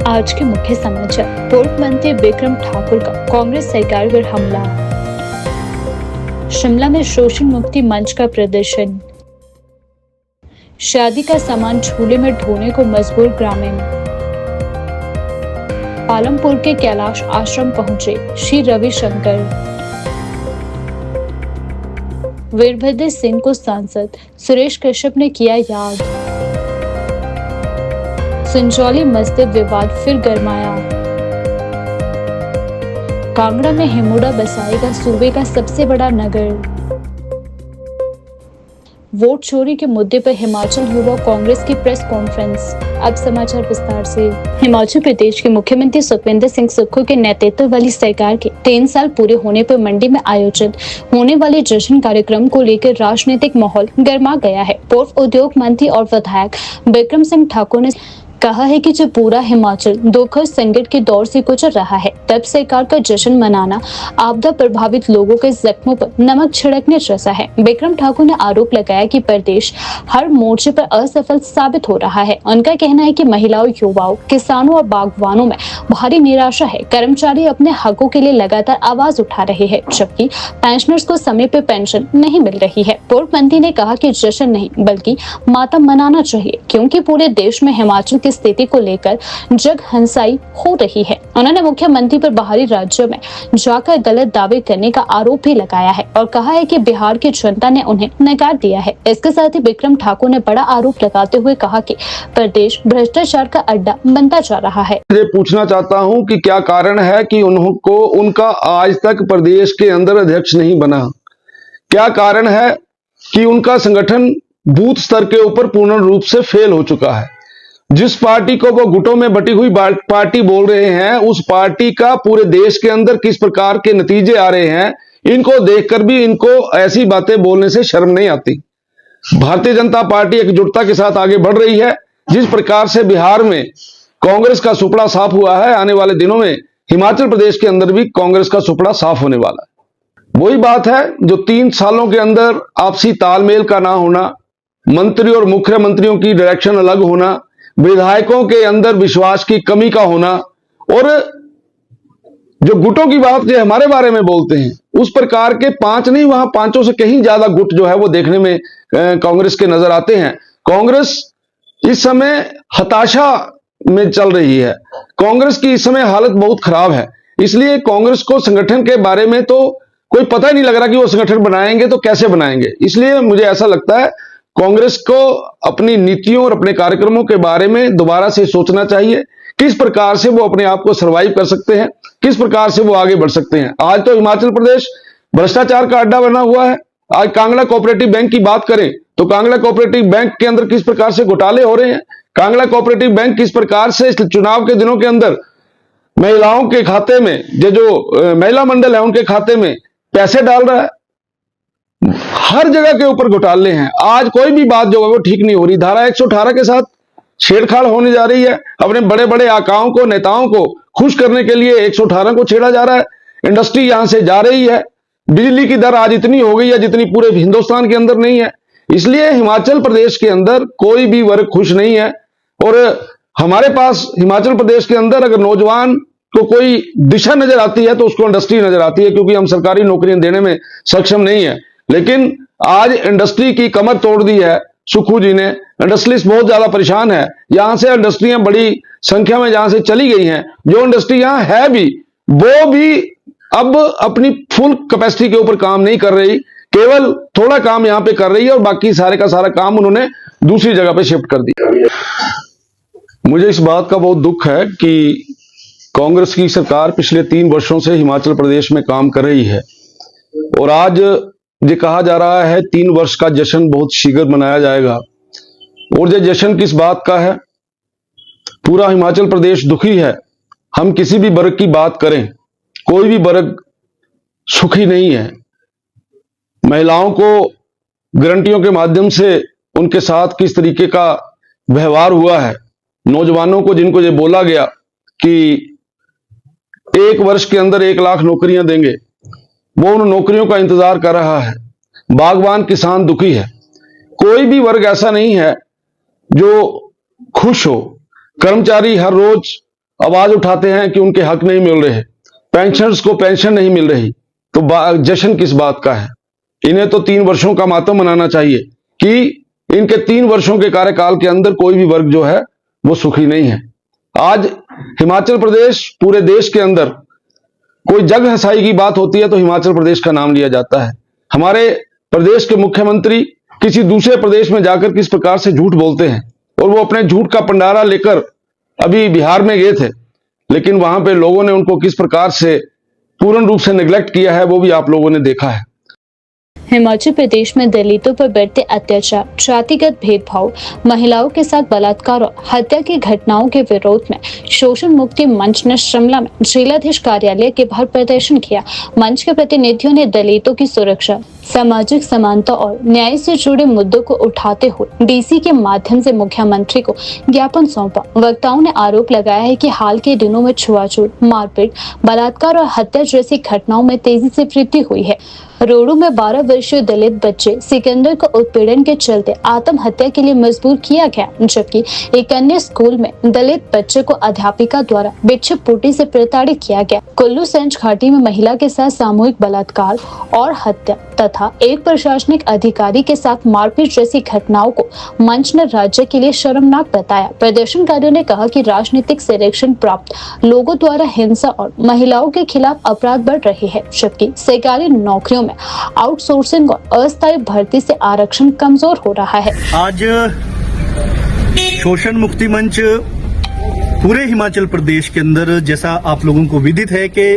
आज के मुख्य समाचार। पूर्व मंत्री विक्रम ठाकुर का कांग्रेस सरकार पर हमला। शिमला में शोषण मुक्ति मंच का प्रदर्शन। शादी का सामान झूले में ढोने को मजबूर ग्रामीण। पालमपुर के कैलाश आश्रम पहुंचे श्री रविशंकर। वीरभद्र सिंह को सांसद सुरेश कश्यप ने किया याद। संजौली मस्जिद विवाद फिर गरमाया। कांगड़ा में हिमुडा बसाएगा सूबे का सबसे बड़ा नगर। वोट चोरी के मुद्दे पर हिमाचल युवा कांग्रेस की प्रेस कॉन्फ्रेंस। अब समाचार विस्तार से। हिमाचल प्रदेश के मुख्यमंत्री सुखविंदर सिंह सुक्खू के नेतृत्व वाली सरकार के 3 साल पूरे होने पर मंडी में आयोजित होने वाले जश्न कार्यक्रम को लेकर राजनीतिक माहौल गर्मा गया है। पूर्व उद्योग मंत्री और विधायक विक्रम सिंह ठाकुर ने कहा है कि जब पूरा हिमाचल दुखद संकट के दौर से गुजर रहा है, तब सरकार का जश्न मनाना आपदा प्रभावित लोगों के जख्मों पर नमक छिड़कने जैसा है। विक्रम ठाकुर ने आरोप लगाया कि प्रदेश हर मोर्चे पर असफल साबित हो रहा है। उनका कहना है कि महिलाओं, युवाओं, किसानों और बागवानों में भारी निराशा है। कर्मचारी अपने हकों के लिए लगातार आवाज उठा रहे हैं, जबकि पेंशनर्स को समय पर पेंशन नहीं मिल रही है। पूर्व मंत्री ने कहा कि जश्न नहीं बल्कि मातम मनाना चाहिए, क्योंकि पूरे देश में हिमाचल की स्थिति को लेकर जग हंसाई हो रही है। उन्होंने मुख्यमंत्री पर बाहरी राज्यों में जाकर गलत दावे करने का आरोप भी लगाया है और कहा है कि बिहार की जनता ने उन्हें नकार दिया है। इसके साथ ही विक्रम ठाकुर ने बड़ा आरोप लगाते हुए कहा कि प्रदेश भ्रष्टाचार का अड्डा बनता जा रहा है। मुझे पूछना चाहता हूं कि क्या कारण है कि उनको उनका आज तक प्रदेश के अंदर अध्यक्ष नहीं बना? क्या कारण है कि उनका संगठन बूथ स्तर के ऊपर पूर्ण रूप से फेल हो चुका है? जिस पार्टी को वो गुटों में बटी हुई पार्टी बोल रहे हैं, उस पार्टी का पूरे देश के अंदर किस प्रकार के नतीजे आ रहे हैं, इनको देखकर भी इनको ऐसी बातें बोलने से शर्म नहीं आती। भारतीय जनता पार्टी एकजुटता के साथ आगे बढ़ रही है। जिस प्रकार से बिहार में कांग्रेस का सुपड़ा साफ हुआ है, आने वाले दिनों में हिमाचल प्रदेश के अंदर भी कांग्रेस का सुपड़ा साफ होने वाला है। वही बात है जो 3 सालों के अंदर आपसी तालमेल का ना होना, मंत्री और मुख्यमंत्रियों की डायरेक्शन अलग होना, विधायकों के अंदर विश्वास की कमी का होना, और जो गुटों की बात जो हमारे बारे में बोलते हैं, उस प्रकार के 5 नहीं, वहां 5 से कहीं ज्यादा गुट जो है वो देखने में कांग्रेस के नजर आते हैं। कांग्रेस इस समय हताशा में चल रही है। कांग्रेस की इस समय हालत बहुत खराब है। इसलिए कांग्रेस को संगठन के बारे में तो कोई पता ही नहीं लग रहा कि वो संगठन बनाएंगे तो कैसे बनाएंगे। इसलिए मुझे ऐसा लगता है कांग्रेस को अपनी नीतियों और अपने कार्यक्रमों के बारे में दोबारा से सोचना चाहिए। किस प्रकार से वो अपने आप को सरवाइव कर सकते हैं, किस प्रकार से वो आगे बढ़ सकते हैं। आज तो हिमाचल प्रदेश भ्रष्टाचार का अड्डा बना हुआ है। आज कांगड़ा कोऑपरेटिव बैंक की बात करें तो कांगड़ा कोऑपरेटिव बैंक के अंदर किस प्रकार से घोटाले हो रहे हैं। कांगड़ा कोऑपरेटिव बैंक किस प्रकार से चुनाव के दिनों के अंदर महिलाओं के खाते में, जो महिला मंडल है उनके खाते में पैसे डाल रहा है। हर जगह के ऊपर घोटाले हैं। आज कोई भी बात जो है वो ठीक नहीं हो रही। धारा 118 के साथ छेड़छाड़ होने जा रही है। अपने बड़े बड़े आकाओं को, नेताओं को खुश करने के लिए 118 को छेड़ा जा रहा है। इंडस्ट्री यहां से जा रही है। बिजली की दर आज इतनी हो गई है जितनी पूरे हिंदुस्तान के अंदर नहीं है। इसलिए हिमाचल प्रदेश के अंदर कोई भी वर्ग खुश नहीं है। और हमारे पास हिमाचल प्रदेश के अंदर अगर नौजवान को कोई दिशा नजर आती है तो उसको इंडस्ट्री नजर आती है, क्योंकि हम सरकारी नौकरियां देने में सक्षम नहीं है। लेकिन आज इंडस्ट्री की कमर तोड़ दी है सुक्खू जी ने। इंडस्ट्रियलिस्ट बहुत ज्यादा परेशान है। यहां से इंडस्ट्रियां बड़ी संख्या में जहां से चली गई हैं, जो इंडस्ट्री यहां है भी वो भी अब अपनी फुल कैपेसिटी के ऊपर काम नहीं कर रही। केवल थोड़ा काम यहां पे कर रही है और बाकी सारे का सारा काम उन्होंने दूसरी जगह पे शिफ्ट कर दिया। मुझे इस बात का बहुत दुख है कि कांग्रेस की सरकार पिछले 3 वर्षों से हिमाचल प्रदेश में काम कर रही है और आज ये कहा जा रहा है 3 वर्ष का जश्न बहुत शीघ्र मनाया जाएगा। और ये जश्न किस बात का है? पूरा हिमाचल प्रदेश दुखी है। हम किसी भी वर्ग की बात करें, कोई भी वर्ग सुखी नहीं है। महिलाओं को गारंटियों के माध्यम से उनके साथ किस तरीके का व्यवहार हुआ है, नौजवानों को जिनको ये बोला गया कि 1 वर्ष के अंदर 1 लाख नौकरियां देंगे, वो उन नौकरियों का इंतजार कर रहा है। बागवान, किसान दुखी है। कोई भी वर्ग ऐसा नहीं है जो खुश हो। कर्मचारी हर रोज आवाज उठाते हैं कि उनके हक नहीं मिल रहे, पेंशनर्स को पेंशन नहीं मिल रही, तो जश्न किस बात का है? इन्हें तो 3 वर्षों का मातम मनाना चाहिए कि इनके 3 वर्षों के कार्यकाल के अंदर कोई भी वर्ग जो है वो सुखी नहीं है। आज हिमाचल प्रदेश, पूरे देश के अंदर कोई जग हंसाई की बात होती है तो हिमाचल प्रदेश का नाम लिया जाता है। हमारे प्रदेश के मुख्यमंत्री किसी दूसरे प्रदेश में जाकर किस प्रकार से झूठ बोलते हैं, और वो अपने झूठ का पंडारा लेकर अभी बिहार में गए थे, लेकिन वहां पे लोगों ने उनको किस प्रकार से पूर्ण रूप से नेग्लेक्ट किया है वो भी आप लोगों ने देखा है। हिमाचल प्रदेश में दलितों पर बढ़ते अत्याचार, जातिगत भेदभाव, महिलाओं के साथ बलात्कार और हत्या की घटनाओं के विरोध में शोषण मुक्ति मंच ने शिमला में जिलाधीश कार्यालय के बाहर प्रदर्शन किया। मंच के प्रतिनिधियों ने दलितों की सुरक्षा, सामाजिक समानता और न्याय से जुड़े मुद्दों को उठाते हुए डीसी के माध्यम से मुख्यमंत्री को ज्ञापन सौंपा। वक्ताओं ने आरोप लगाया है कि हाल के दिनों में छुआछूत, मारपीट, बलात्कार और हत्या जैसी घटनाओं में तेजी से वृद्धि हुई है। रोडू में 12 वर्षीय दलित बच्चे सिकंदर को उत्पीड़न के चलते आत्महत्या के लिए मजबूर किया गया, जबकि एक अन्य स्कूल में दलित बच्चे को अध्यापिका द्वारा भिक्षुकपुटी से प्रताड़ित किया गया। कुल्लू सेंच घाटी में महिला के साथ सामूहिक बलात्कार और हत्या तथा एक प्रशासनिक अधिकारी के साथ मारपीट जैसी घटनाओं को मंच ने राज्य के लिए शर्मनाक बताया। प्रदर्शनकारियों ने कहा कि राजनीतिक संरक्षण प्राप्त लोगों द्वारा हिंसा और महिलाओं के खिलाफ अपराध बढ़ रहे हैं, जबकि सरकारी नौकरियों में आउटसोर्सिंग और अस्थायी भर्ती से आरक्षण कमजोर हो रहा है। आज शोषण मुक्ति मंच पूरे हिमाचल प्रदेश के अंदर, जैसा आप लोगों को विदित है कि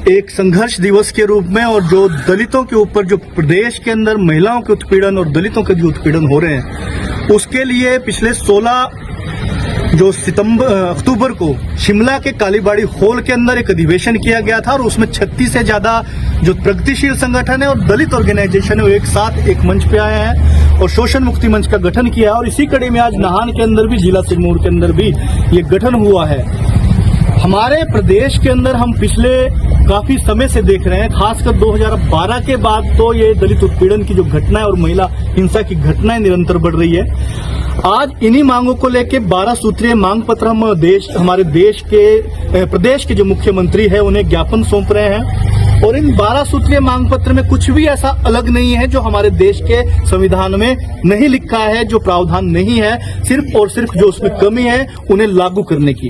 एक संघर्ष दिवस के रूप में, और जो दलितों के ऊपर जो प्रदेश के अंदर महिलाओं के उत्पीड़न और दलितों के जो उत्पीड़न हो रहे हैं, उसके लिए पिछले 16 अक्टूबर को शिमला के कालीबाड़ी हॉल के अंदर एक अधिवेशन किया गया था, और उसमें 36 से ज्यादा जो प्रगतिशील संगठन है और दलित ऑर्गेनाइजेशन है वो एक साथ एक मंच पे आए हैं और शोषण मुक्ति मंच का गठन किया है। और इसी कड़ी में आज नाहन के अंदर भी, जिला सिरमौर के अंदर भी ये गठन हुआ है। हमारे प्रदेश के अंदर हम पिछले काफी समय से देख रहे हैं, खासकर 2012 के बाद तो ये दलित उत्पीड़न की जो घटनाएं और महिला हिंसा की घटनाएं निरंतर बढ़ रही है। आज इन्हीं मांगों को लेकर 12 सूत्रीय मांग पत्र हम हमारे देश के प्रदेश के जो मुख्यमंत्री है उन्हें ज्ञापन सौंप रहे हैं। और इन 12 सूत्रीय मांग पत्र में कुछ भी ऐसा अलग नहीं है जो हमारे देश के संविधान में नहीं लिखा है, जो प्रावधान नहीं है, सिर्फ और सिर्फ जो उसमें कमी है उन्हें लागू करने की।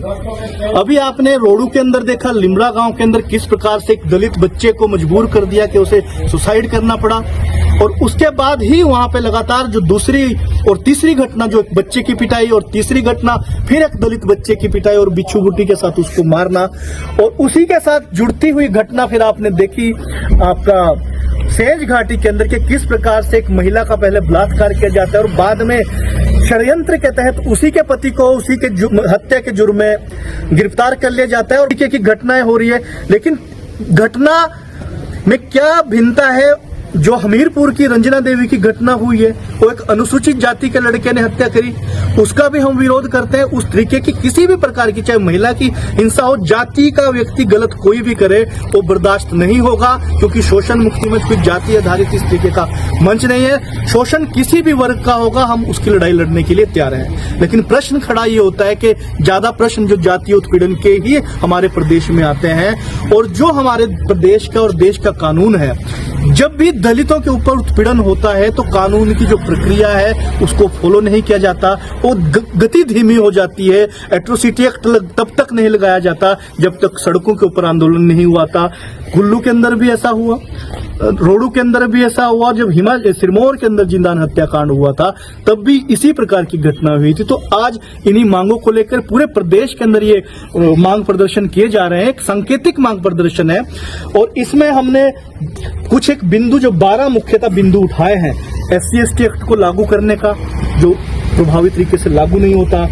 अभी आपने रोडू के अंदर देखा, लिमरा गांव के अंदर किस प्रकार से एक दलित बच्चे को मजबूर कर दिया कि उसे सुसाइड करना पड़ा, और उसके बाद ही वहां पे लगातार जो दूसरी और तीसरी घटना, जो एक बच्चे की पिटाई और तीसरी घटना फिर एक दलित बच्चे की पिटाई और बिच्छू बुटी के साथ उसको मारना, और उसी के साथ जुड़ती हुई घटना फिर आपने देखी आपका सेंच घाटी के अंदर के किस प्रकार से एक महिला का पहले बलात्कार किया जाता है और बाद में षड्यंत्र के तहत उसी के पति को उसी के हत्या के जुर्म में गिरफ्तार कर लिया जाता है और की घटनाएं हो रही है। लेकिन घटना में क्या भिन्नता है? जो हमीरपुर की रंजना देवी की घटना हुई है, वो एक अनुसूचित जाति के लड़के ने हत्या करी, उसका भी हम विरोध करते हैं। उस तरीके की किसी भी प्रकार की, चाहे महिला की हिंसा हो, जाति का व्यक्ति गलत कोई भी करे वो बर्दाश्त नहीं होगा, क्योंकि शोषण मुक्ति मंच कोई जाति आधारित इस तरीके का मंच नहीं है। शोषण किसी भी वर्ग का होगा, हम उसकी लड़ाई लड़ने के लिए तैयार हैं। लेकिन प्रश्न खड़ा ये होता है कि ज्यादा प्रश्न जो जातीय उत्पीड़न के ही हमारे प्रदेश में आते हैं, और जो हमारे प्रदेश का और देश का कानून है, जब भी दलितों के ऊपर उत्पीड़न होता है तो कानून की जो प्रक्रिया है उसको फॉलो नहीं किया जाता, वो गति धीमी हो जाती है। एट्रोसिटी एक्ट तब तक नहीं लगाया जाता जब तक सड़कों के ऊपर आंदोलन नहीं हुआ था। कुल्लू के अंदर भी ऐसा हुआ, रोडू के अंदर भी ऐसा हुआ, जब सिरमौर के अंदर जिंदान हत्याकांड हुआ था तब भी इसी प्रकार की घटना हुई थी। तो आज इन्हीं मांगों को लेकर पूरे प्रदेश के अंदर ये मांग प्रदर्शन किए जा रहे हैं। एक सांकेतिक मांग प्रदर्शन है, और इसमें हमने कुछ एक बिंदु, जो 12 मुख्यतः बिंदु उठाए हैं। SC/ST एक्ट को लागू करने का, जो प्रभावी तरीके से लागू नहीं होता।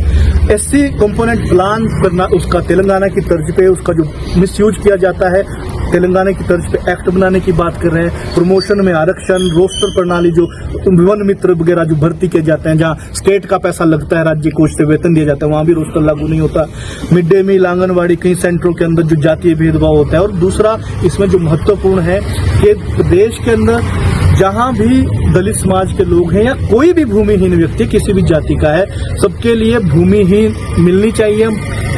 SC कंपोनेंट प्लान करना, उसका तेलंगाना की तर्ज पे उसका जो मिसयूज किया जाता है, तेलंगाना की तर्ज पे एक्ट बनाने की बात कर रहे हैं। प्रमोशन में आरक्षण, रोस्टर प्रणाली, जो वन मित्र वगैरह जो भर्ती किए जाते हैं, जहां स्टेट का पैसा लगता है, राज्य कोष से वेतन दिया जाता है, वहां भी रोस्टर लागू नहीं होता। मिड डे मील, आंगनबाड़ी, कई सेंटरों के अंदर जो जातीय भेदभाव होता है। और दूसरा इसमें जो महत्वपूर्ण है कि प्रदेश के अंदर जहां भी दलित समाज के लोग हैं या कोई भी भूमिहीन व्यक्ति किसी भी जाति का है, सबके लिए भूमि ही मिलनी चाहिए।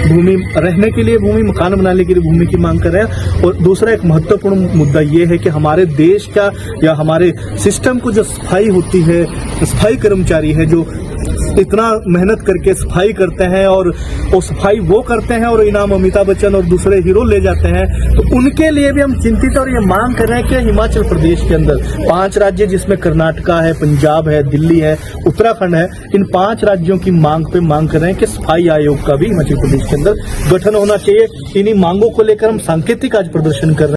भूमि रहने के लिए भूमि, मकान बनाने के लिए भूमि की मांग कर रहे हैं। और दूसरा एक महत्वपूर्ण मुद्दा ये है कि हमारे देश का या हमारे सिस्टम को जो सफाई होती है, सफाई कर्मचारी है जो इतना मेहनत करके सफाई करते हैं और वो सफाई वो करते हैं और इनाम अमिताभ बच्चन और दूसरे हीरो ले जाते हैं, तो उनके लिए भी हम चिंतित और ये मांग कर रहे हैं कि हिमाचल प्रदेश के अंदर 5 राज्य जिसमें कर्नाटका है, पंजाब है, दिल्ली है, उत्तराखंड है, इन 5 राज्यों की मांग पे मांग कर रहे हैं कि सफाई आयोग का भी हिमाचल प्रदेश के अंदर गठन होना चाहिए। इन्हीं मांगों को लेकर हम सांकेतिक आज प्रदर्शन कर रहे हैं।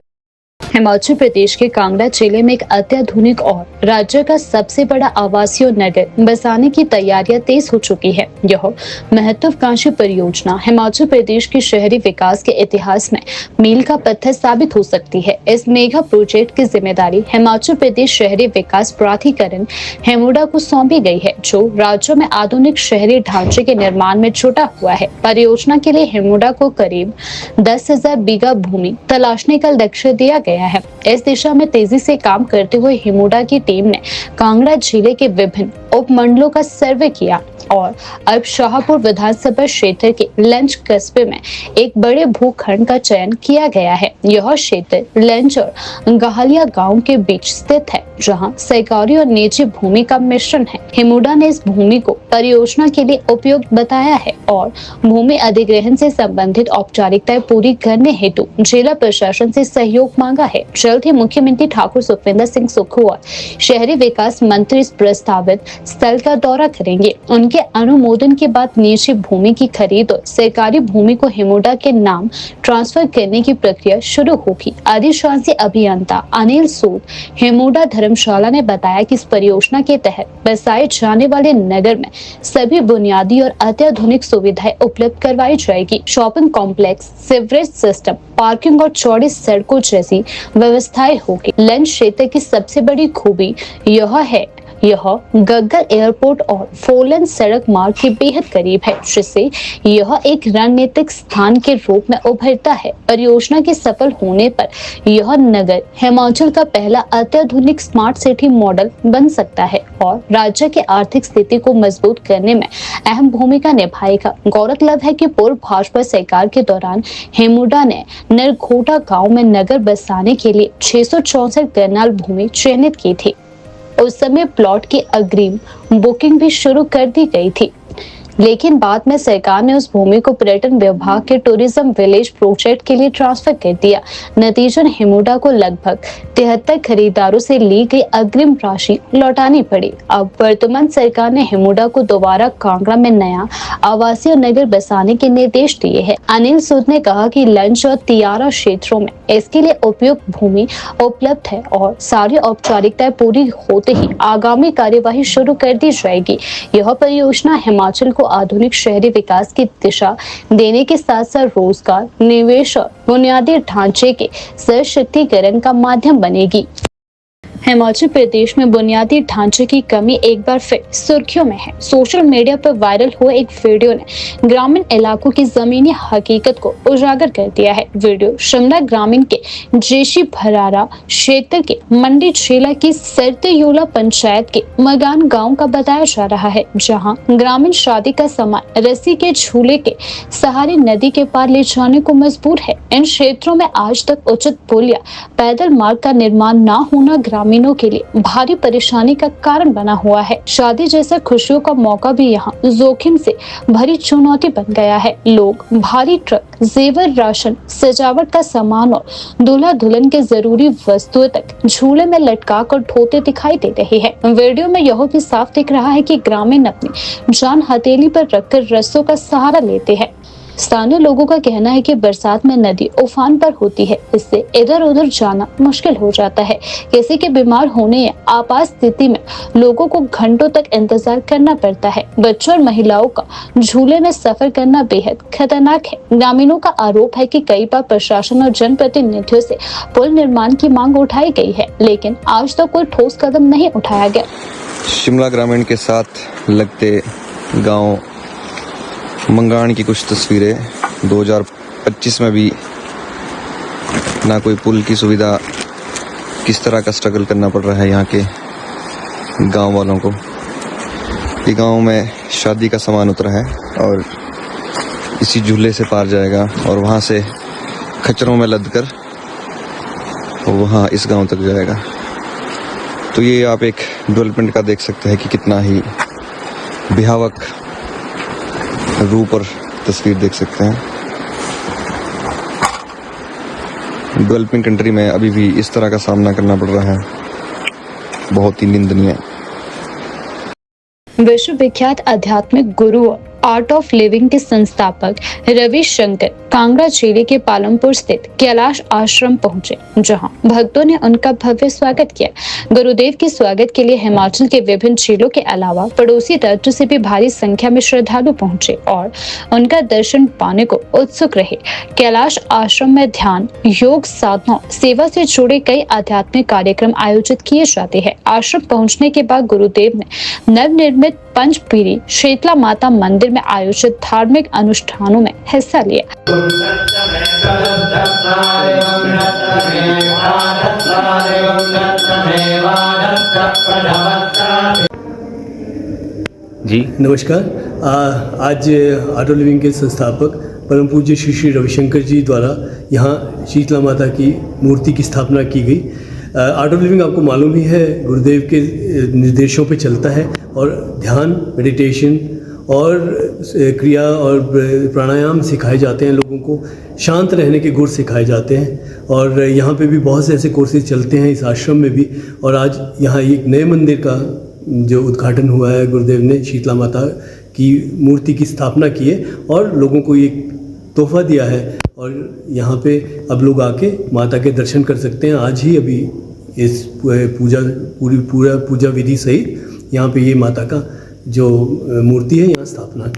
हिमाचल प्रदेश के कांगड़ा जिले में एक अत्याधुनिक और राज्य का सबसे बड़ा आवासीय नगर बसाने की तैयारियां तेज हो चुकी है। यह महत्वाकांक्षी परियोजना हिमाचल प्रदेश के शहरी विकास के इतिहास में मील का पत्थर साबित हो सकती है। इस मेगा प्रोजेक्ट की जिम्मेदारी हिमाचल प्रदेश शहरी विकास प्राधिकरण हेमुडा को सौंपी गई है, जो राज्य में आधुनिक शहरी ढांचे के निर्माण में जुटा हुआ है। परियोजना के लिए हेमुडा को करीब 10,000 बीघा भूमि तलाशने का लक्ष्य दिया गया है। इस दिशा में तेजी से काम करते हुए हिमुडा की टीम ने कांगड़ा जिले के विभिन्न उपमंडलों का सर्वे किया और अब शाहपुर विधानसभा क्षेत्र के लंच कस्बे में एक बड़े भूखंड का चयन किया गया है। यह क्षेत्र लंच और गहालिया गांव के बीच स्थित है, जहां सरकारी और निजी भूमि का मिश्रण है। हिमुडा ने इस भूमि को परियोजना के लिए उपयुक्त बताया है और भूमि अधिग्रहण से संबंधित औपचारिकताएं पूरी करने हेतु जिला प्रशासन से सहयोग मांगा है। जल्द ही मुख्यमंत्री ठाकुर सुखविंदर सिंह सुक्खू और शहरी विकास मंत्री इस प्रस्तावित स्थल का दौरा करेंगे। उनके अनुमोदन के बाद निजी भूमि की खरीद और सरकारी भूमि को हिमुडा के नाम ट्रांसफर करने की प्रक्रिया शुरू होगी। अधिशासी अभियंता अनिल सूद हिमुडा धर्मशाला ने बताया कि इस परियोजना के तहत बसाए जाने वाले नगर में सभी बुनियादी और अत्याधुनिक सुविधाएं उपलब्ध करवाई जाएगी। Shopping complex, sewerage system, parking और चौड़ी सड़कों जैसी व्यवस्थाएं होगी। लंच क्षेत्र की सबसे बड़ी खूबी यह गग्गल एयरपोर्ट और 4 लेन सड़क मार्ग के बेहद करीब है, जिससे यह एक रणनीतिक स्थान के रूप में उभरता है। परियोजना के सफल होने पर यह नगर हिमाचल का पहला अत्याधुनिक स्मार्ट सिटी मॉडल बन सकता है और राज्य की आर्थिक स्थिति को मजबूत करने में अहम भूमिका निभाएगा। गौरतलब है कि पूर्व भाजपा सरकार के दौरान हिमुडा ने नरघोटा गाँव में नगर बसाने के लिए 664 कनाल भूमि चयनित की थी। उस समय प्लॉट की अग्रिम बुकिंग भी शुरू कर दी गई थी, लेकिन बाद में सरकार ने उस भूमि को पर्यटन विभाग के टूरिज्म विलेज प्रोजेक्ट के लिए ट्रांसफर कर दिया। नतीजन हिमुडा को लगभग 73 खरीदारों से ली गई अग्रिम राशि लौटानी पड़ी। अब वर्तमान सरकार ने हिमुडा को दोबारा कांगड़ा में नया आवासीय नगर बसाने के निर्देश दिए हैं। अनिल सूद ने कहा कि लंच और तियारा क्षेत्रों में इसके लिए उपयुक्त भूमि उपलब्ध है और सारी औपचारिकताएं पूरी होते ही आगामी कार्यवाही शुरू कर दी जाएगी। यह परियोजना हिमाचल को आधुनिक शहरी विकास की दिशा देने के साथ साथ रोजगार, निवेश और बुनियादी ढांचे के सशक्तिकरण का माध्यम बनेगी। हिमाचल प्रदेश में बुनियादी ढांचे की कमी एक बार फिर सुर्खियों में है। सोशल मीडिया पर वायरल हुए एक वीडियो ने ग्रामीण इलाकों की जमीनी हकीकत को उजागर कर दिया है। वीडियो शिमला ग्रामीण के जेशी भरारा क्षेत्र के मंडी जिला की सरतेयोला पंचायत के मगान गांव का बताया जा रहा है, जहां ग्रामीण शादी का सामान रस्सी के झूले के सहारे नदी के पार ले जाने को मजबूर है। इन क्षेत्रों में आज तक उचित पुल या पैदल मार्ग का निर्माण न होना ग्रामीणों के लिए भारी परेशानी का कारण बना हुआ है। शादी जैसा खुशियों का मौका भी यहाँ जोखिम से भरी चुनौती बन गया है। लोग भारी ट्रक, जेवर, राशन, सजावट का सामान और दूल्हा दुल्हन के जरूरी वस्तुएं तक झूले में लटका कर ढोते दिखाई दे रहे हैं। वीडियो में यह भी साफ दिख रहा है कि ग्रामीण अपनी जान हथेली पर रखकर रस्सों का सहारा लेते हैं। स्थानीय लोगों का कहना है कि बरसात में नदी उफान पर होती है, इससे इधर उधर जाना मुश्किल हो जाता है। किसी के बीमार होने या आपात स्थिति में लोगों को घंटों तक इंतजार करना पड़ता है। बच्चों और महिलाओं का झूले में सफर करना बेहद खतरनाक है। ग्रामीणों का आरोप है कि कई बार प्रशासन और जनप्रतिनिधियों से पुल निर्माण की मांग उठाई गई है, लेकिन आज तक कोई ठोस कदम नहीं उठाया गया। शिमला ग्रामीण के साथ लगते गांव मंगान की कुछ तस्वीरें। 2025 में भी ना कोई पुल की सुविधा किस तरह का स्ट्रगल करना पड़ रहा है यहाँ के गांव वालों को। ये गांव में शादी का सामान उतरा है और इसी झूले से पार जाएगा और वहाँ से खच्चरों में लद कर वहाँ इस गांव तक जाएगा। तो ये आप एक डेवलपमेंट का देख सकते हैं कि कितना ही भयावक रूप और तस्वीर देख सकते हैं। डेवलपिंग कंट्री में अभी भी इस तरह का सामना करना पड़ रहा है, बहुत ही निंदनीय। विश्व विख्यात आध्यात्मिक गुरु आर्ट ऑफ लिविंग के संस्थापक रवि शंकर कांगड़ा जिले के पालमपुर स्थित कैलाश आश्रम पहुंचे, जहां भक्तों ने उनका भव्य स्वागत किया। गुरुदेव के स्वागत के लिए हिमाचल के विभिन्न जिलों के अलावा पड़ोसी राज्यों से भी भारी संख्या में श्रद्धालु पहुंचे और उनका दर्शन पाने को उत्सुक रहे। कैलाश आश्रम में ध्यान, योग साधना, सेवा से जुड़े कई आध्यात्मिक कार्यक्रम आयोजित किए जाते हैं। आश्रम पहुंचने के बाद गुरुदेव ने नवनिर्मित पंचपीरी शीतला माता मंदिर में आयोजित धार्मिक अनुष्ठानों में हिस्सा लिया। जी नमस्कार। आज आर्ट ऑफ लिविंग के संस्थापक परम पूज्य श्री श्री रविशंकर जी द्वारा यहाँ शीतला माता की मूर्ति की स्थापना की गई। आर्ट ऑफ लिविंग आपको मालूम ही है, गुरुदेव के निर्देशों पे चलता है और ध्यान, मेडिटेशन और क्रिया और प्राणायाम सिखाए जाते हैं लोगों को, शांत रहने के गुण सिखाए जाते हैं। और यहाँ पे भी बहुत से ऐसे कोर्सेज चलते हैं इस आश्रम में भी। और आज यहाँ एक नए मंदिर का जो उद्घाटन हुआ है, गुरुदेव ने शीतला माता की मूर्ति की स्थापना की है और लोगों को एक तोहफा दिया है और यहाँ पे अब लोग आके माता के दर्शन कर सकते हैं। आज ही अभी इस पूरा पूजा विधि सहित यहाँ पे ये माता का जो मूर्ति है यहाँ स्थापना।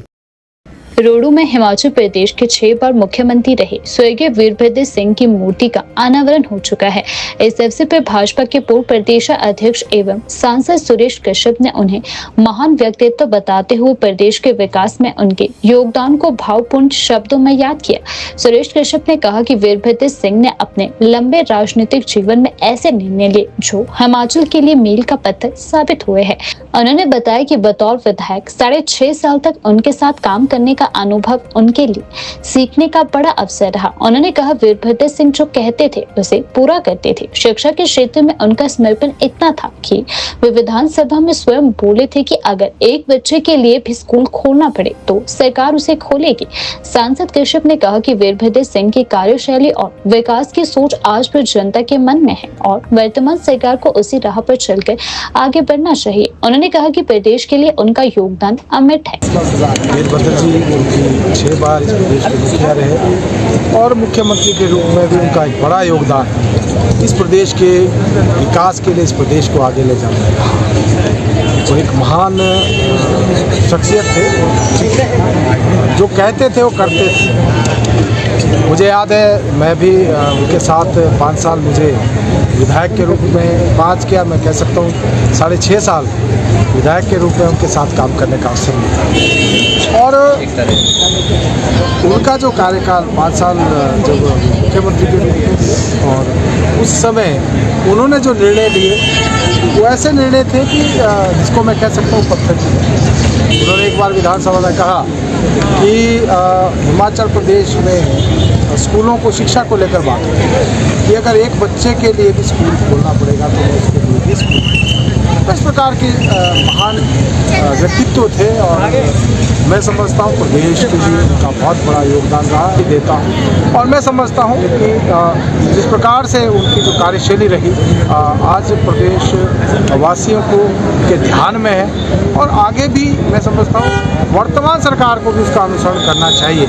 रोडू में हिमाचल प्रदेश के 6 बार मुख्यमंत्री रहे स्वर्गीय वीरभद्र सिंह की मूर्ति का अनावरण हो चुका है। इस अवसर पर भाजपा के पूर्व प्रदेश अध्यक्ष एवं सांसद सुरेश कश्यप ने उन्हें महान व्यक्तित्व बताते हुए प्रदेश के विकास में उनके योगदान को भावपूर्ण शब्दों में याद किया। सुरेश कश्यप ने कहा कि वीरभद्र सिंह ने अपने लंबे राजनीतिक जीवन में ऐसे निर्णय लिए जो हिमाचल के लिए मील का पत्थर साबित हुए हैं। उन्होंने बताया कि बतौर विधायक 6.5 साल तक उनके साथ काम करने का अनुभव उनके लिए सीखने का बड़ा अवसर रहा। उन्होंने कहा वीरभद्र सिंह जो कहते थे उसे पूरा करते थे। शिक्षा के क्षेत्र में उनका समर्पण इतना था कि वे विधानसभा में स्वयं बोले थे कि अगर एक बच्चे के लिए भी स्कूल खोलना पड़े तो सरकार उसे खोलेगी। सांसद कश्यप ने कहा कि वीरभद्र सिंह की कार्यशैली और विकास की सोच आज भी जनता के मन में है और वर्तमान सरकार को उसी राह पर चलकर आगे बढ़ना चाहिए। उन्होंने कहा कि प्रदेश के लिए उनका योगदान अमिट है। वीरभद्र जी 6 बार इस प्रदेश के मुखिया रहे और मुख्यमंत्री के रूप में भी उनका एक बड़ा योगदान इस प्रदेश के विकास के लिए, इस प्रदेश को आगे ले जाने में। वो एक महान शख्सियत थे, जो कहते थे वो करते थे। मुझे याद है मैं भी उनके साथ 5 साल मुझे विधायक के रूप में 5 क्या मैं कह सकता हूँ 6.5 साल विधायक के रूप में उनके साथ काम करने का अवसर मिला। और उनका जो कार्यकाल 5 साल जब मुख्यमंत्री के रूप में, और उस समय उन्होंने जो निर्णय लिए वो ऐसे निर्णय थे कि जिसको मैं कह सकता हूँ पत्थर की। उन्होंने एक बार विधानसभा में कहा कि हिमाचल प्रदेश में स्कूलों को शिक्षा को लेकर बात है कि अगर एक बच्चे के लिए भी स्कूल खोलना पड़ेगा तो मैं उसके लिए भी स्कूल। इस प्रकार के महान व्यक्तित्व थे और मैं समझता हूँ प्रदेश के लिए उनका बहुत बड़ा योगदान रहा देता हूँ। और मैं समझता हूँ कि जिस प्रकार से उनकी जो कार्यशैली रही आज प्रदेश वासियों को के ध्यान में है और आगे भी मैं समझता हूँ वर्तमान सरकार को भी उसका अनुसरण करना चाहिए।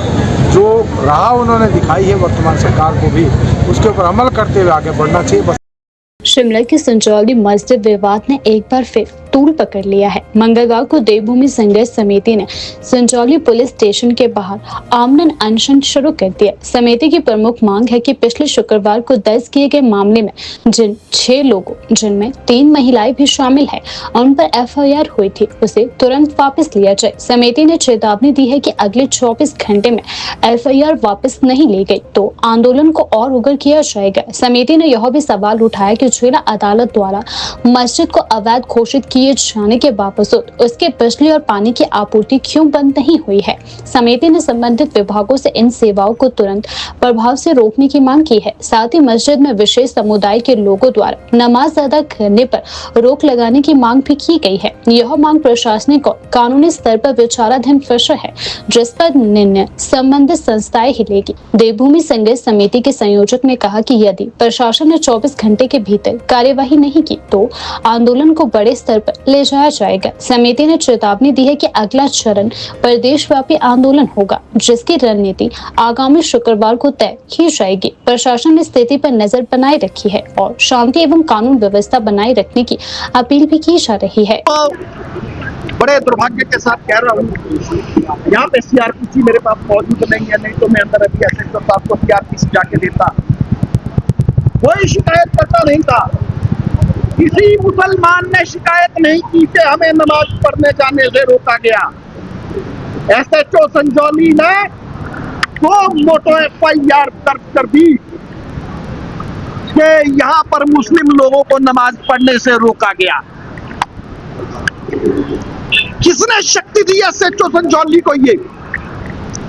जो राह उन्होंने दिखाई है वर्तमान सरकार को भी उसके ऊपर अमल करते हुए आगे बढ़ना चाहिए। शिमला के संजौली मस्जिद विवाद ने एक बार फिर तूल पकड़ लिया है। मंगलवार को देवभूमि संघर्ष समिति ने संजौली पुलिस स्टेशन के बाहर आमरण अनशन शुरू कर दिया। समिति की प्रमुख मांग है कि पिछले शुक्रवार को दर्ज किए गए मामले में जिन 6 लोगों, जिनमें 3 महिलाएं भी शामिल है, उन पर FIR हुई थी, उसे तुरंत वापस लिया जाए। समिति ने चेतावनी दी है कि अगले 24 घंटे में FIR वापस नहीं ली गई तो आंदोलन को और उग्र किया जाएगा। समिति ने यह भी सवाल उठाया कि जिला अदालत द्वारा मस्जिद को अवैध घोषित किए जाने के बावजूद उसके बिजली और पानी की आपूर्ति क्यों बंद नहीं हुई है। समिति ने संबंधित विभागों से इन सेवाओं को तुरंत प्रभाव से रोकने की मांग की है। साथ ही मस्जिद में विशेष समुदाय के लोगों द्वारा नमाज अदा करने पर रोक लगाने की मांग भी की गई है। यह मांग प्रशासनिक और कानूनी स्तर पर विचाराधीन विषय है, जिस पर निर्णय संबंधित संस्थाएं ही लेगी। देवभूमि संघर्ष समिति के संयोजक ने कहा कि यदि प्रशासन ने 24 घंटे के भीतर कार्यवाही नहीं की तो आंदोलन को बड़े स्तर पर ले जाया जाएगा। समिति ने चेतावनी दी है कि अगला चरण प्रदेशव्यापी आंदोलन होगा, जिसकी रणनीति आगामी शुक्रवार को तय की जाएगी। प्रशासन ने स्थिति पर नजर बनाए रखी है और शांति एवं कानून व्यवस्था बनाए रखने की अपील भी की जा रही है। बड़े दुर्भाग्य के साथ कह रहा हूँ, यहाँ पे CRPC मेरे पास मौजूद नहीं है, नहीं तो मैं अंदर अभी SHO साहब को CRPC जाके देता। कोई शिकायत करता नहीं था, किसी मुसलमान ने शिकायत नहीं की कि हमें नमाज पढ़ने जाने से रोका गया। SHO संजौली ने 2 मोटो FIR दर्ज कर दी कि यहाँ पर मुस्लिम लोगों को नमाज पढ़ने से रोका गया। किसने शक्ति दी SHO संजौली को? ये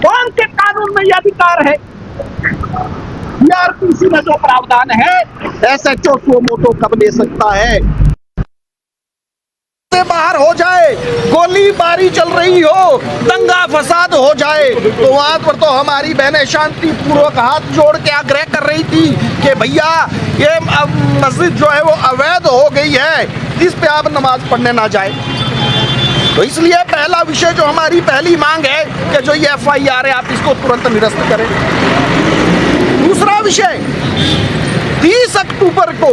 कौन के कानून में यह अधिकार है? CRPC में जो प्रावधान है SHO को मोटो कब ले सकता है? से बाहर हो जाए, गोलीबारी चल रही हो, दंगा फसाद हो जाए, तो वहां पर तो हमारी बहनें शांति पूर्वक हाथ जोड़ के आग्रह कर रही थी कि भैया ये मस्जिद जो है वो अवैध हो गई है, इस पे आप नमाज पढ़ने ना जाए। तो इसलिए पहला विषय जो हमारी पहली मांग है कि जो ये FIR है आप इसको तुरंत निरस्त करें। दूसरा विषय, 30 अक्टूबर को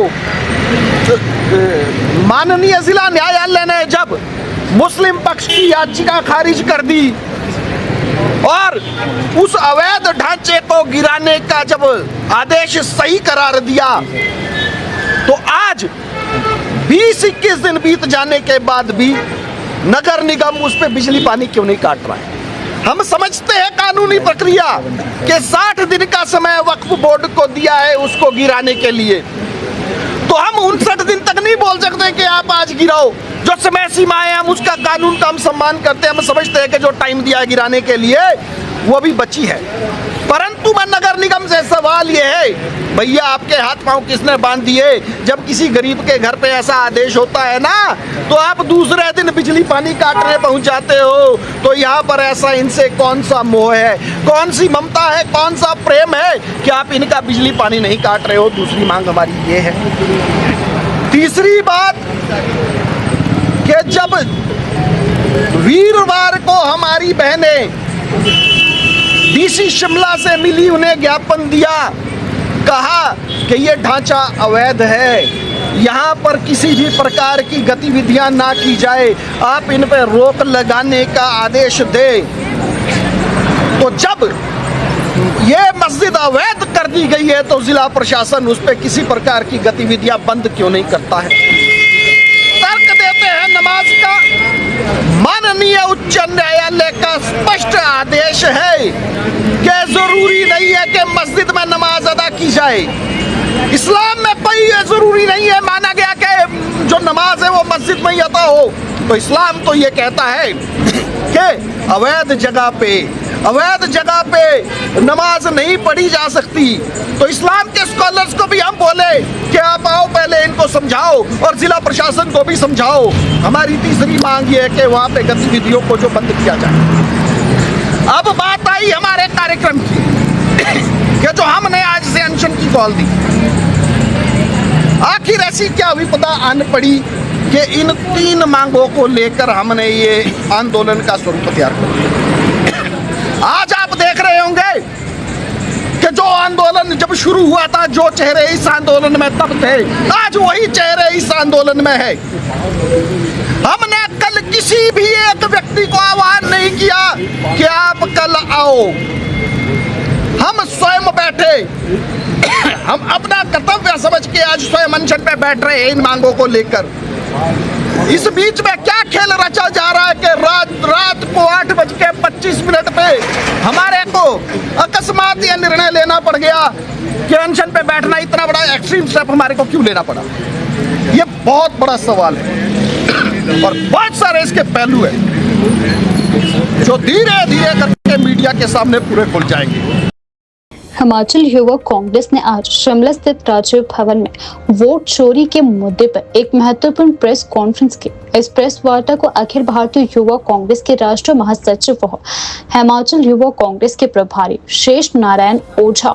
माननीय जिला न्यायालय ने जब मुस्लिम पक्ष की याचिका खारिज कर दी और उस अवैध ढांचे को गिराने का जब आदेश सही करार दिया, तो आज 20-21 दिन बीत जाने के बाद भी नगर निगम उस पे बिजली पानी क्यों नहीं काट रहा है? हम समझते हैं कानूनी प्रक्रिया के 60 दिन का समय वक्फ बोर्ड को दिया है उसको गिराने के लिए, तो हम 59 दिन तक नहीं बोल सकते कि आप आज गिराओ। जो समय सीमा है हम उसका कानून का हम सम्मान करते हैं। हम समझते हैं कि जो टाइम दिया है गिराने के लिए वो भी बची है। परंतु मैं नगर निगम से सवाल ये है, भैया आपके हाथ पांव किसने बांध दिए? जब किसी गरीब के घर पे ऐसा आदेश होता है ना, तो आप दूसरे दिन बिजली पानी काटने पहुंच जाते हो। तो यहाँ पर ऐसा इनसे कौन सा मोह है, कौन सी ममता है, कौन सा प्रेम है कि आप इनका बिजली पानी नहीं काट रहे हो? दूसरी मांग हमारी ये है। तीसरी बात कि जब वीरवार को हमारी बहनें DC शिमला से मिली, उन्हें ज्ञापन दिया, कहा कि ये ढांचा अवैध है, यहाँ पर किसी भी प्रकार की गतिविधियां ना की जाए, आप इन पर रोक लगाने का आदेश दें। तो जब ये मस्जिद अवैध कर दी गई है तो जिला प्रशासन उस पर किसी प्रकार की गतिविधियां बंद क्यों नहीं करता है? तर्क देते हैं नमाज का। माननीय उच्च न्यायालय का स्पष्ट आदेश है कि जरूरी नहीं है कि मस्जिद में नमाज अदा की जाए। इस्लाम में कोई ये जरूरी नहीं है माना गया कि जो नमाज है वो मस्जिद में ही अदा हो। तो इस्लाम तो ये कहता है कि अवैध जगह पे नमाज नहीं पढ़ी जा सकती। तो इस्लाम के स्कॉलर्स को भी हम बोले कि आप आओ पहले इनको समझाओ और जिला प्रशासन को भी समझाओ। हमारी तीसरी मांग ये है कि वहाँ पे गतिविधियों को जो बंद किया जाए। अब बात आई हमारे कार्यक्रम की कि जो हमने आज से अनशन की कॉल दी, आखिर ऐसी क्या विपदा आन पड़ी कि इन 3 मांगों को लेकर हमने ये आंदोलन का स्वरूप तैयार कर दिया। आज आप देख रहे होंगे कि जो आंदोलन जब शुरू हुआ था, जो चेहरे इस आंदोलन में तब थे, आज वही चेहरे इस आंदोलन में है। हमने कल किसी भी एक व्यक्ति को आह्वान नहीं किया कि आप कल आओ। हम स्वयं बैठे, हम अपना कर्तव्य समझ के आज स्वयं अनशन पे बैठ रहे हैं इन मांगों को लेकर। इस बीच में क्या खेल रचा जा रहा है कि रात को 8:25 पे हमारे को अकस्मात यह निर्णय लेना पड़ गया कि अनशन पे बैठना, इतना बड़ा एक्सट्रीम स्टेप हमारे को क्यों लेना पड़ा? ये बहुत बड़ा सवाल है और बहुत सारे इसके पहलू हैं जो धीरे धीरे करके मीडिया के सामने पूरे खुल जाएंगे। हिमाचल युवा कांग्रेस ने आज शिमला स्थित राजीव भवन में वोट चोरी के मुद्दे पर एक महत्वपूर्ण प्रेस कॉन्फ्रेंस की। इस प्रेस वार्ता को अखिल भारतीय युवा कांग्रेस के राष्ट्रीय महासचिव व हिमाचल युवा कांग्रेस के प्रभारी शेष नारायण ओझा,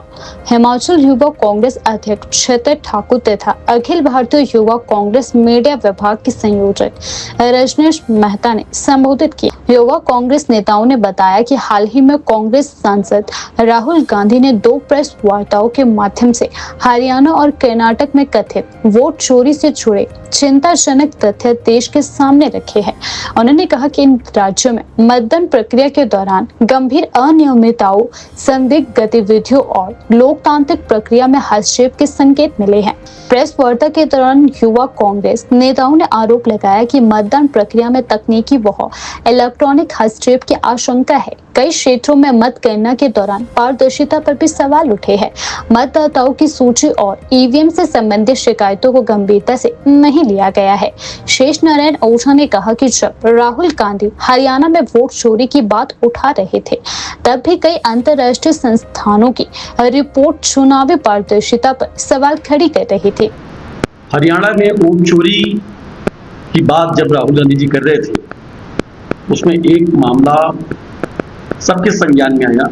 हिमाचल युवा कांग्रेस अध्यक्ष क्षेत्र ठाकुर तथा अखिल भारतीय युवा कांग्रेस मीडिया विभाग के संयोजक रजनीश मेहता ने संबोधित किया। युवा कांग्रेस नेताओं ने बताया कि हाल ही में कांग्रेस सांसद राहुल गांधी ने 2 प्रेस वार्ताओं के माध्यम से हरियाणा और कर्नाटक में कथित वोट चोरी से जुड़े चिंताजनक तथ्य देश के सामने रखे हैं। उन्होंने कहा कि इन राज्यों में मतदान प्रक्रिया के दौरान गंभीर अनियमितताओं, संदिग्ध गतिविधियों और लोकतांत्रिक प्रक्रिया में हस्तक्षेप के संकेत मिले हैं। प्रेस वार्ता के दौरान युवा कांग्रेस नेताओं ने आरोप लगाया कि मतदान प्रक्रिया में तकनीकी व इलेक्ट्रॉनिक हस्तक्षेप की आशंका है। कई क्षेत्रों में मतगणना के दौरान पारदर्शिता पर भी सवाल उठे हैं। मतदाताओं की सूची और ईवीएम से संबंधित शिकायतों को गंभीरता से नहीं लिया गया है। शेष नारायण ओझा ने कहा कि जब राहुल गांधी हरियाणा में वोट चोरी की बात उठा रहे थे, तब भी कई अंतर्राष्ट्रीय संस्थानों की रिपोर्ट चुनावी पारदर्शिता पर सवाल खड़ी कर रही थी। हरियाणा में वोट चोरी की बात जब राहुल गांधी जी कर रहे थे, उसमें एक मामला सबके संज्ञान में आया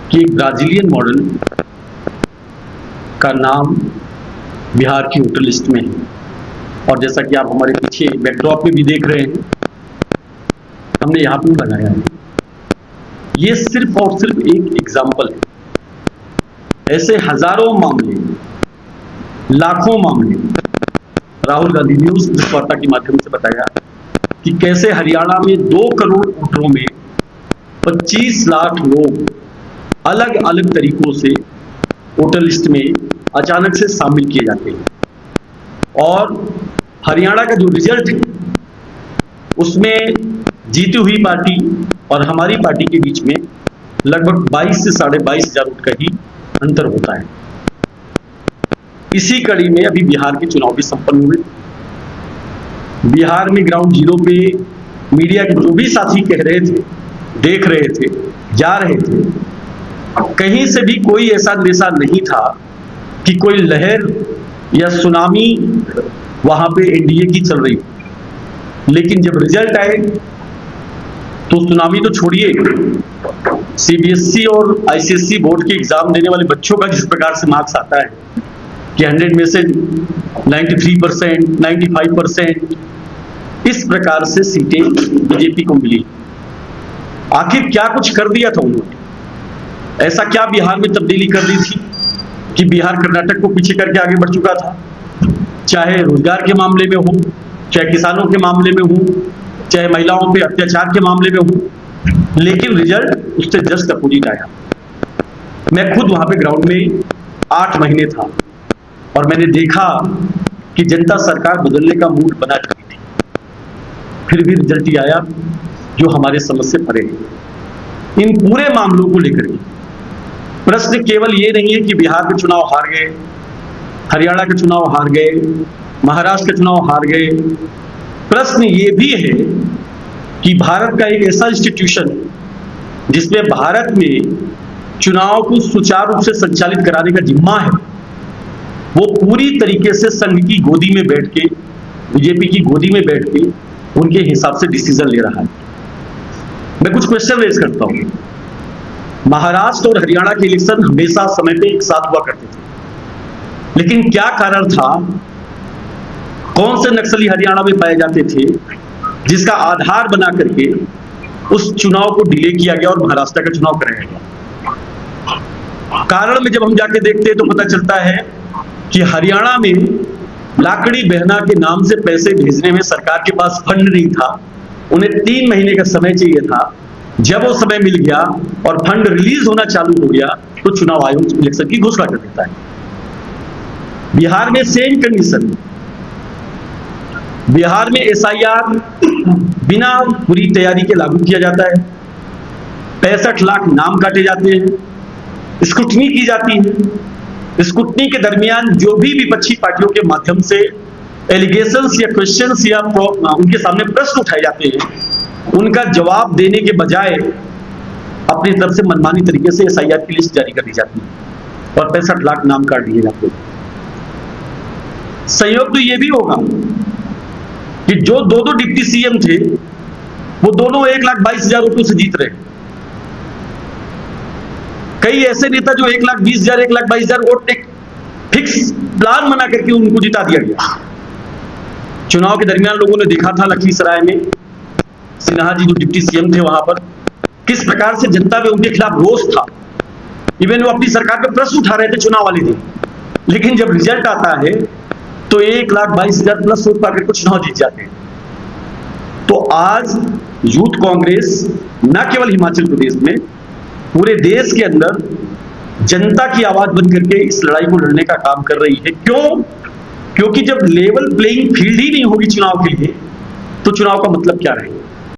कि एक ब्राजीलियन मॉडल का नाम बिहार की वोटर लिस्ट में है। और जैसा कि आप हमारे पीछे बैकड्रॉप में भी देख रहे हैं, हमने यहाँ पे लगाया है। ये सिर्फ और सिर्फ एक एग्जाम्पल है। ऐसे हजारों मामले, लाखों मामले राहुल गांधी ने उस प्रेस वार्ता के माध्यम से बताया कि कैसे हरियाणा में 2 करोड़ वोटरों में 25 लाख लोग अलग अलग तरीकों से वोटर लिस्ट में अचानक से शामिल किए जाते हैं। और हरियाणा का जो रिजल्ट है, उसमें जीती हुई पार्टी और हमारी पार्टी के बीच में लगभग 22 से 22,500 हजार वोट का ही अंतर होता है। इसी कड़ी में अभी बिहार के चुनाव भी संपन्न हुए। बिहार में ग्राउंड जीरो पे मीडिया के जो भी साथी कह रहे थे, देख रहे थे, जा रहे थे, कहीं से भी कोई ऐसा दिशा नहीं था कि कोई लहर या सुनामी वहां पे एनडीए की चल रही। लेकिन जब रिजल्ट आए तो सुनामी तो छोड़िए, सीबीएसई और आईसीएसई बोर्ड के एग्जाम देने वाले बच्चों का जिस प्रकार से मार्क्स आता है कि 100 में से 93%, 95%, इस प्रकार से सीटें बीजेपी को मिली। आखिर क्या कुछ कर दिया था उन्होंने? ऐसा क्या बिहार में तब्दीली कर दी थी कि बिहार कर्नाटक को पीछे करके आगे बढ़ चुका था? चाहे रोजगार के मामले में हो, चाहे किसानों के मामले में हो, चाहे महिलाओं पे अत्याचार के मामले में हो, लेकिन रिजल्ट उससे जस्ट अपोजिट आया। मैं खुद वहां पे ग्राउंड में 8 महीने था और मैंने देखा कि जनता सरकार बदलने का मूड बना चुकी थी। फिर भी रिजल्ट ही आया जो हमारे समझ से परे है। इन पूरे मामलों को लेकर के प्रश्न केवल ये नहीं है कि बिहार के चुनाव हार गए, हरियाणा के चुनाव हार गए, महाराष्ट्र के चुनाव हार गए। प्रश्न ये भी है कि भारत का एक ऐसा इंस्टीट्यूशन जिसमें भारत में चुनाव को सुचारू रूप से संचालित कराने का जिम्मा है, वो पूरी तरीके से संघ की गोदी में बैठ के, बीजेपी की गोदी में बैठ के उनके हिसाब से डिसीजन ले रहा है। मैं कुछ क्वेश्चन रेज करता हूं। महाराष्ट्र और हरियाणा के इलेक्शन हमेशा समय पे एक साथ हुआ करते थे, लेकिन क्या कारण था? कौन से नक्सली हरियाणा में पाए जाते थे जिसका आधार बना करके उस चुनाव को डिले किया गया और महाराष्ट्र का चुनाव कराया गया? कारण में जब हम जाके देखते हैं तो पता चलता है कि हरियाणा में लाकड़ी बहना के नाम से पैसे भेजने में सरकार के पास फंड नहीं था। उन्हें 3 महीने का समय चाहिए था। जब वो समय मिल गया और फंड रिलीज होना चालू हो गया तो चुनाव आयोग इलेक्शन की घोषणा कर देता है। बिहार में सेम कंडीशन। बिहार में SIR बिना पूरी तैयारी के लागू किया जाता है। 65 लाख नाम काटे जाते हैं, स्क्रूटनी की जाती है। स्क्रूटनी के दरमियान जो भी विपक्षी पार्टियों के माध्यम से एलिगेशंस या क्वेश्चंस या उनके सामने प्रश्न उठाए जाते हैं, उनका जवाब देने के बजाय अपनी तरफ से मनमानी तरीके से SIR की लिस्ट जारी कर दी जाती है और 65 लाख नाम काट दिए जाते हैं। संयोग तो यह भी होगा कि जो दो डिप्टी CM थे वो दोनों 1,22,000 वोटों से जीत रहे। कई ऐसे नेता जो 1,20,000 1,22,000 वोट एक फिक्स प्लान बना करके उनको जिता दिया गया। चुनाव के दरमियान लोगों ने देखा था लखीसराय में सिन्हा जी जो डिप्टी CM थे वहां पर किस प्रकार से जनता में उनके खिलाफ रोष था। इवन वो अपनी सरकार पे प्रश्न उठा रहे थे चुनाव वाले दिन, लेकिन जब रिजल्ट आता है तो 1,22,000 प्लस वोट पाकर के चुनाव जीत जाते हैं। तो आज यूथ कांग्रेस न केवल हिमाचल प्रदेश में, पूरे देश के अंदर जनता की आवाज बन करके इस लड़ाई को लड़ने का काम कर रही है। क्यों? क्योंकि जब लेवल प्लेइंग फील्ड ही नहीं होगी चुनाव के लिए तो चुनाव का मतलब क्या रहेगा।